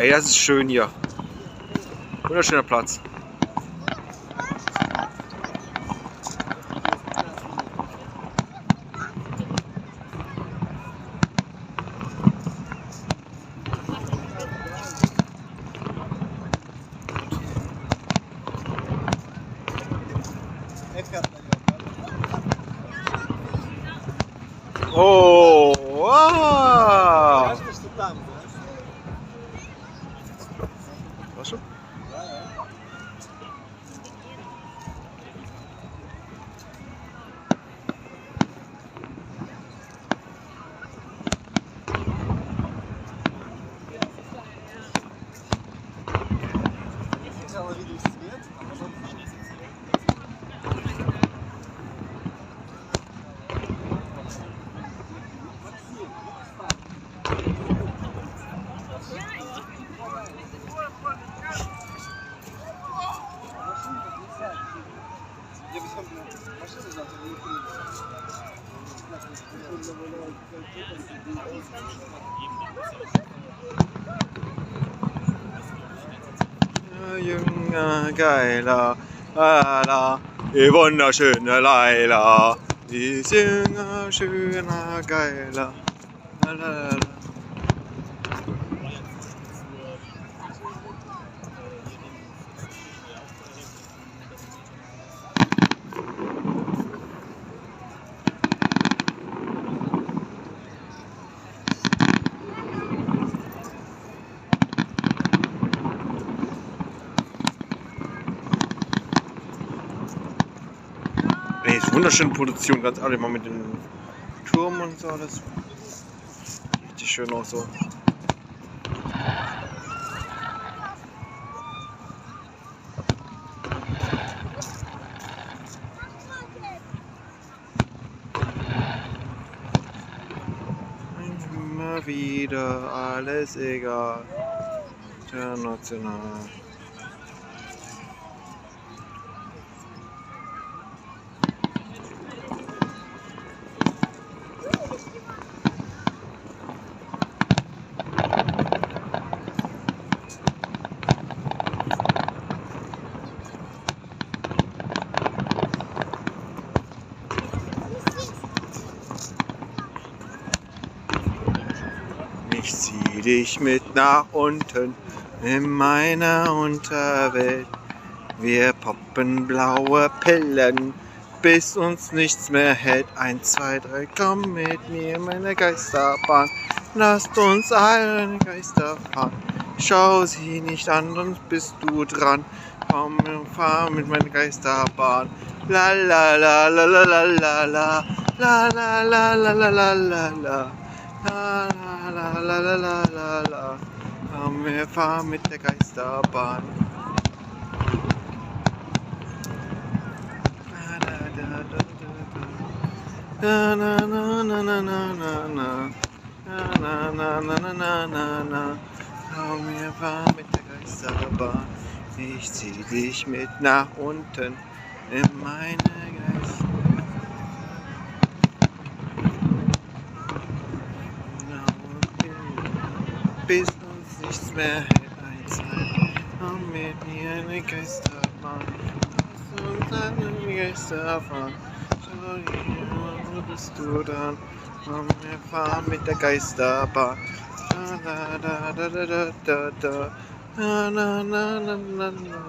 Ey, das ist schön hier. Wunderschöner Platz. Oh, wow. Was schon? Jünger, geiler, Laila, die wunderschöne Laila, die ist jünger, schöner, geiler, Laila. Nee, ist wunderschöne Produktion, ganz ehrlich, mal mit dem Turm und so, das sieht richtig schön aus so. Immer wieder alles egal, international. Ich zieh dich mit nach unten in meiner Unterwelt. Wir poppen blaue Pillen, bis uns nichts mehr hält. 1, 2, 3, komm mit mir in meine Geisterbahn. Lasst uns alle Geister fahren. Schau sie nicht an, sonst bist du dran. Komm und fahr mit meiner Geisterbahn. La la la la la la la la la la la la la la la la. La la la la la la la. Komm, wir fahren mit der Geisterbahn. Na na na na na na na na. Na na na na na na na. Komm, wir fahren mit der Geisterbahn. Ich zieh dich mit nach unten in meine Geisterbahn. Bis uns nichts mehr hält, 1, 2, komm mit mir in die Geisterbahn. Lass uns an die Geister fahren. Schau hier, wo bist du dann? Komm, wir fahren mit der Geisterbahn. Da da da da da da da. Na na na na na na.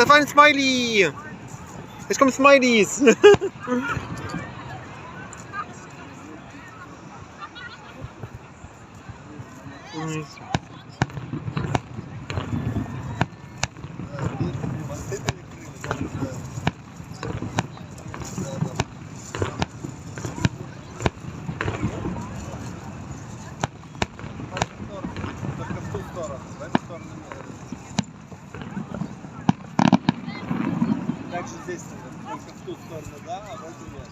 Das war ein Smiley! Jetzt kommen Smileys! Также здесь только в ту сторону, да, а в эту нет.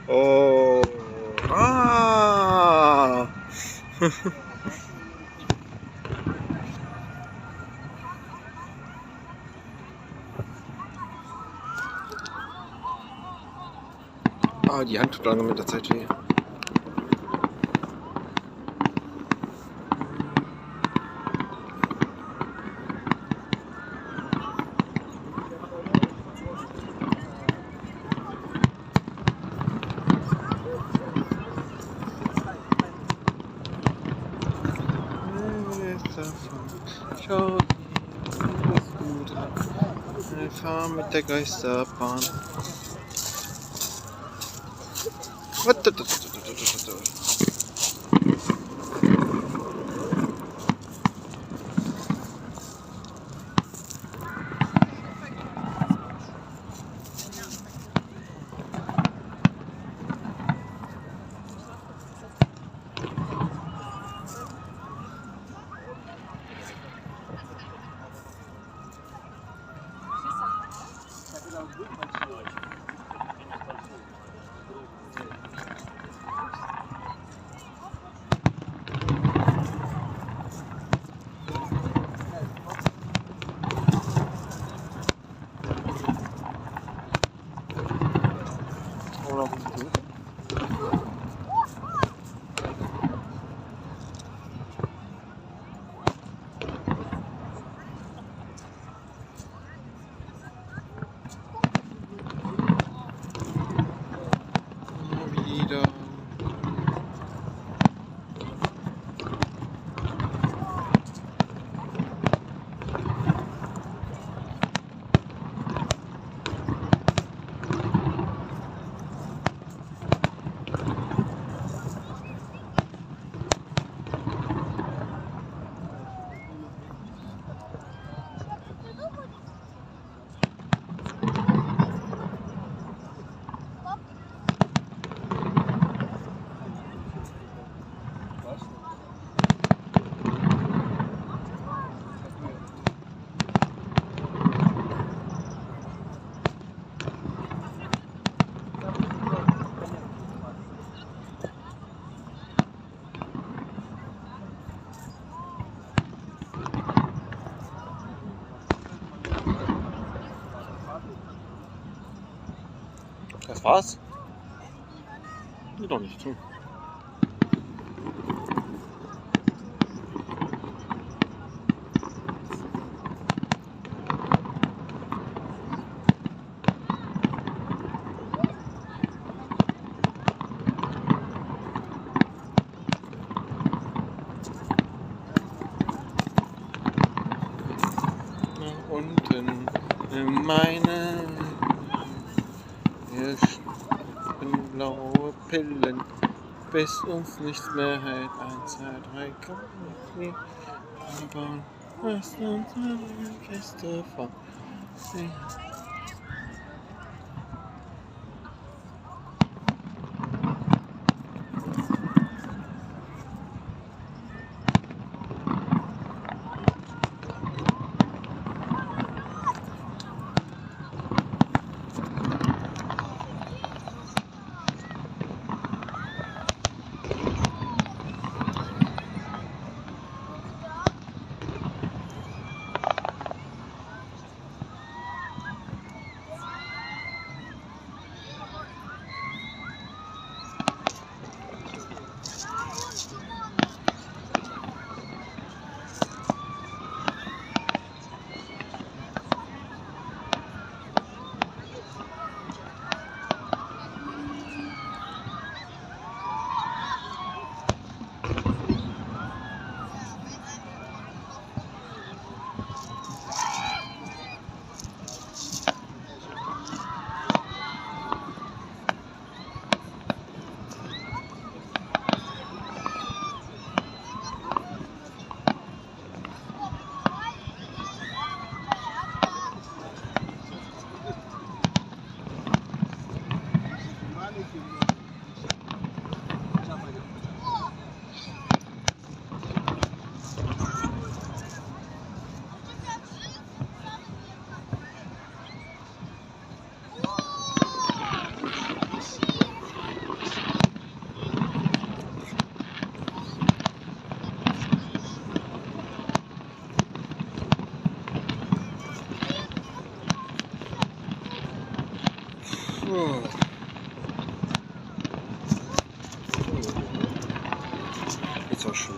Oh. Ah. Ah, die Hand tut lange mit der Zeit weh. Schau, ist gut. Wir fahren mit der Geisterbahn. Wieder. Das war's? Nee, doch nicht. Unten in meine blaue Pillen bis uns nichts mehr hält. 1, 2, 3, komm mit mir. Bauen, lasst uns eine Kiste fahren. Ist auch schön.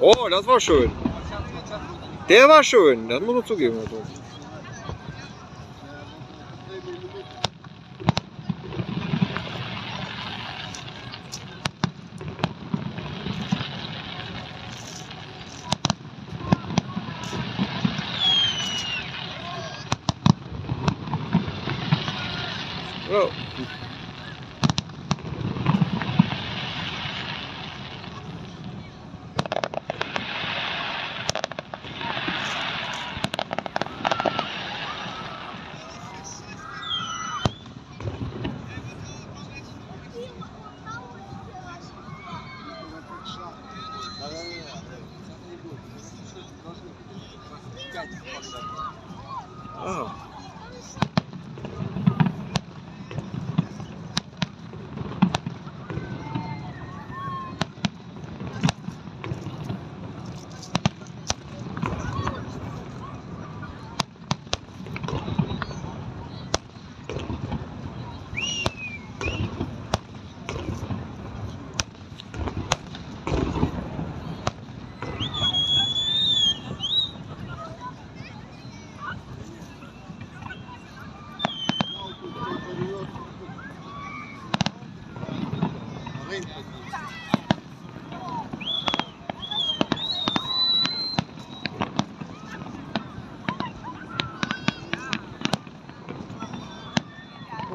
Oh, das war schön. Der war schön, das muss man zugeben. Also. Oh. Ah.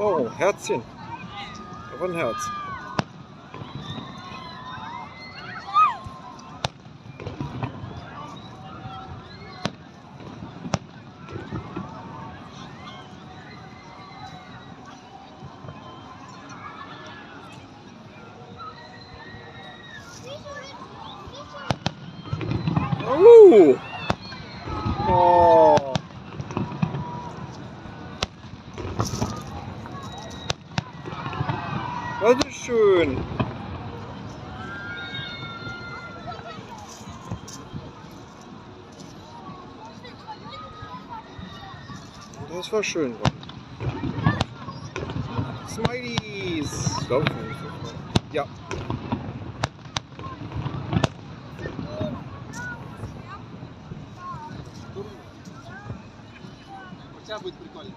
Oh, Herzchen. Da war ein Herz. Oh. Das war schön. Smileys! Laufen nicht so. Ja. Хотя будет прикольно.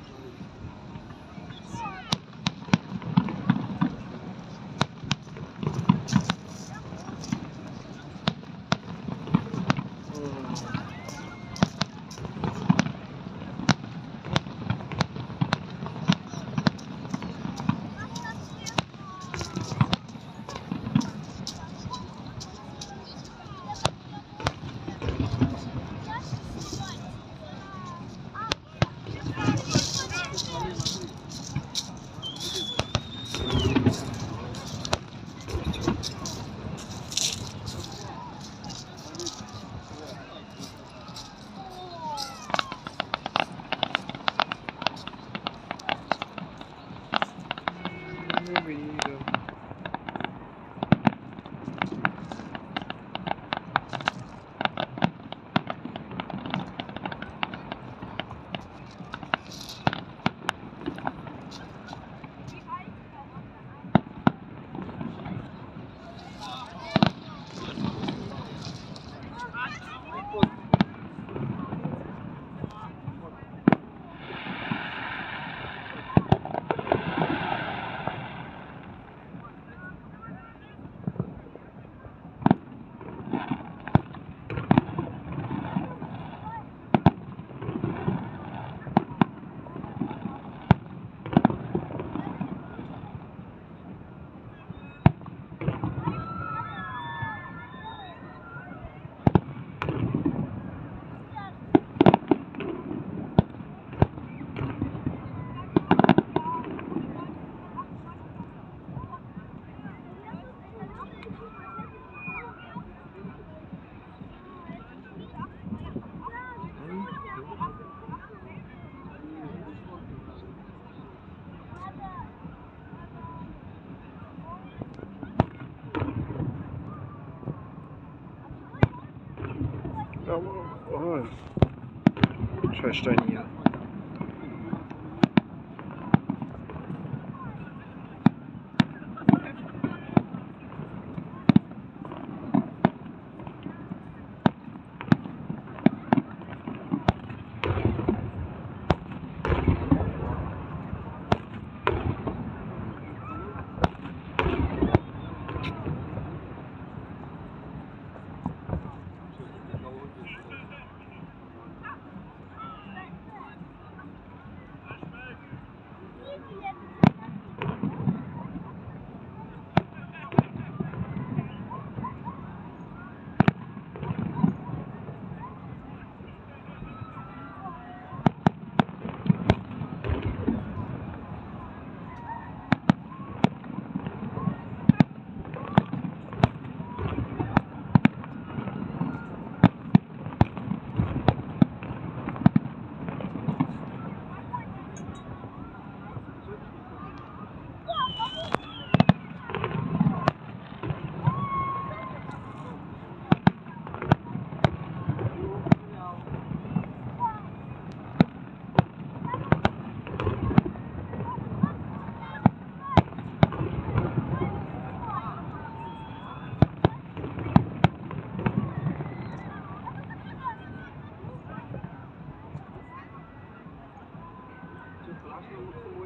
Oh, Scheißstein hier.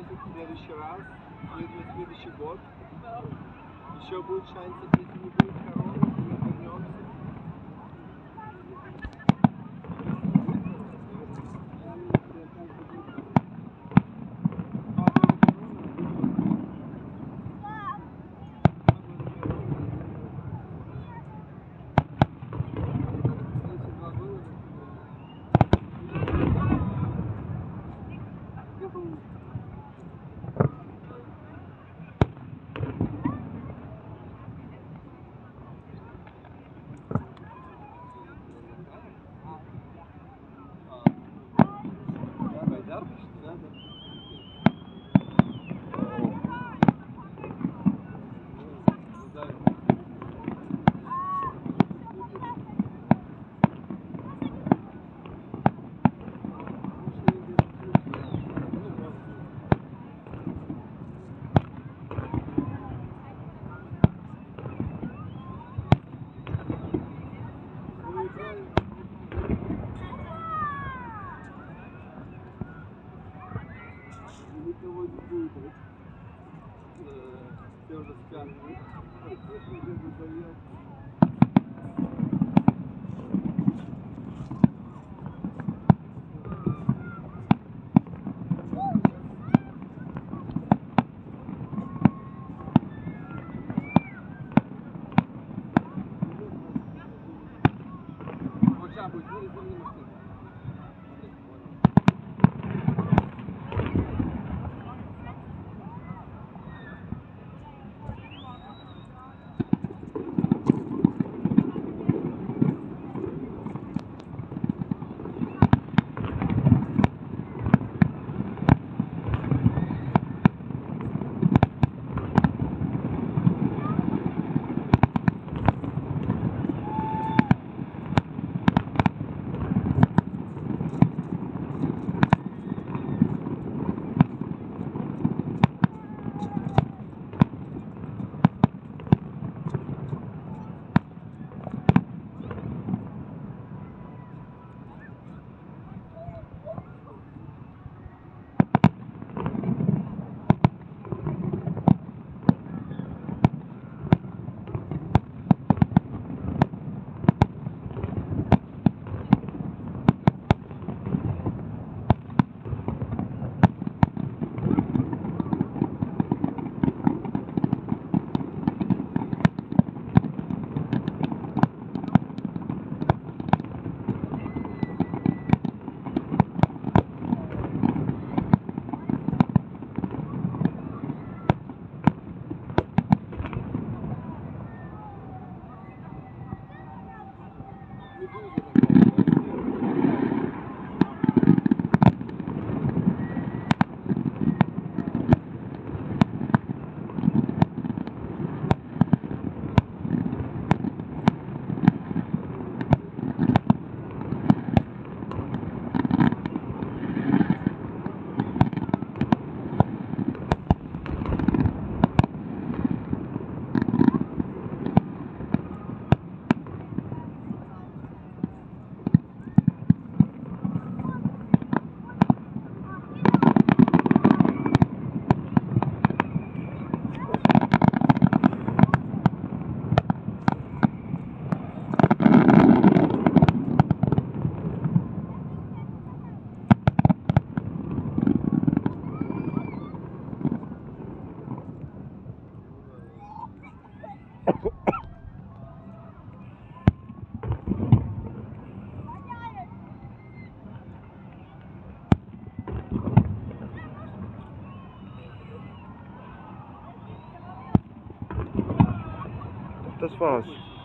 В следующий раз, следующий год, еще будет шанс, если не будет короны, мы вернемся. Все рассказывают. Уже выдает. Хоча б вирізані машини. Das war's.